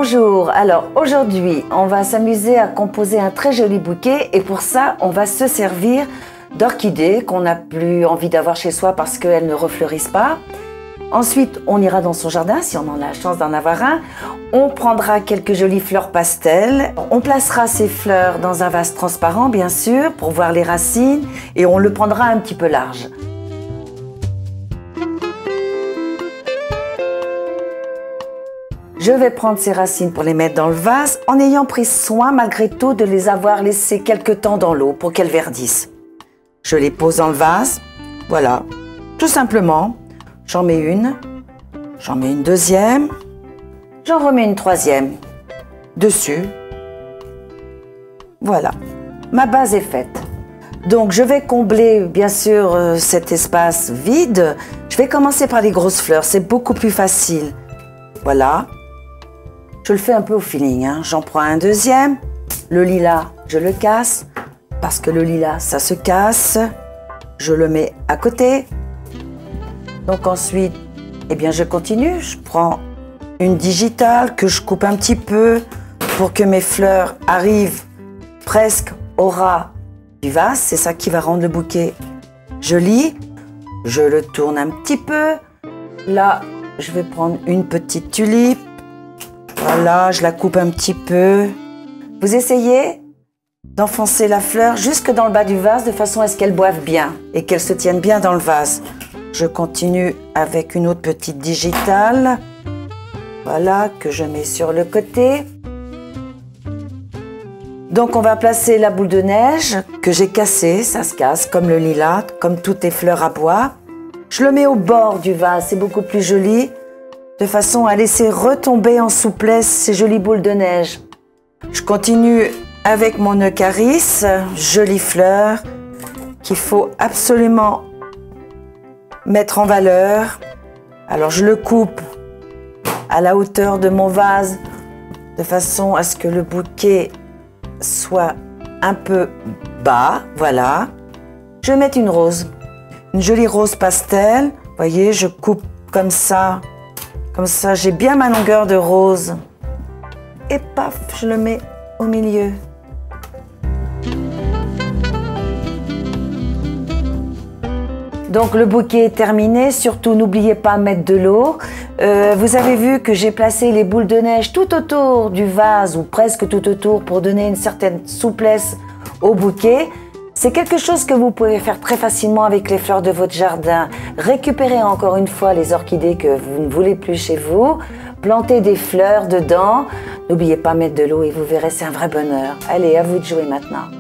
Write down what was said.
Bonjour, alors aujourd'hui on va s'amuser à composer un très joli bouquet et pour ça on va se servir d'orchidées qu'on n'a plus envie d'avoir chez soi parce qu'elles ne refleurissent pas. Ensuite on ira dans son jardin si on en a la chance d'en avoir un. On prendra quelques jolies fleurs pastel. On placera ces fleurs dans un vase transparent bien sûr pour voir les racines et on le prendra un petit peu large. Je vais prendre ces racines pour les mettre dans le vase en ayant pris soin malgré tout de les avoir laissées quelque temps dans l'eau pour qu'elles verdissent. Je les pose dans le vase, voilà, tout simplement. J'en mets une deuxième, j'en remets une troisième dessus. Voilà, ma base est faite. Donc je vais combler bien sûr cet espace vide. Je vais commencer par les grosses fleurs, c'est beaucoup plus facile. Voilà. Je le fais un peu au feeling, hein. J'en prends un deuxième. Le lilas, je le casse, parce que le lilas, ça se casse. Je le mets à côté. Donc ensuite, eh bien, je continue. Je prends une digitale que je coupe un petit peu pour que mes fleurs arrivent presque au ras du vase. C'est ça qui va rendre le bouquet joli. Je le tourne un petit peu. Là, je vais prendre une petite tulipe. Voilà, je la coupe un petit peu. Vous essayez d'enfoncer la fleur jusque dans le bas du vase de façon à ce qu'elle boive bien et qu'elle se tienne bien dans le vase. Je continue avec une autre petite digitale. Voilà, que je mets sur le côté. Donc on va placer la boule de neige que j'ai cassée, ça se casse comme le lilas, comme toutes les fleurs à bois. Je le mets au bord du vase, c'est beaucoup plus joli. De façon à laisser retomber en souplesse ces jolies boules de neige. Je continue avec mon eucharis, jolie fleur qu'il faut absolument mettre en valeur. Alors je le coupe à la hauteur de mon vase de façon à ce que le bouquet soit un peu bas, voilà. Je vais mettre une rose, une jolie rose pastel. Vous voyez, je coupe comme ça. Comme ça, j'ai bien ma longueur de rose. Et paf, je le mets au milieu. Donc le bouquet est terminé. Surtout, n'oubliez pas de mettre de l'eau. Vous avez vu que j'ai placé les boules de neige tout autour du vase, ou presque tout autour, pour donner une certaine souplesse au bouquet. C'est quelque chose que vous pouvez faire très facilement avec les fleurs de votre jardin. Récupérez encore une fois les orchidées que vous ne voulez plus chez vous. Plantez des fleurs dedans. N'oubliez pas de mettre de l'eau et vous verrez, c'est un vrai bonheur. Allez, à vous de jouer maintenant.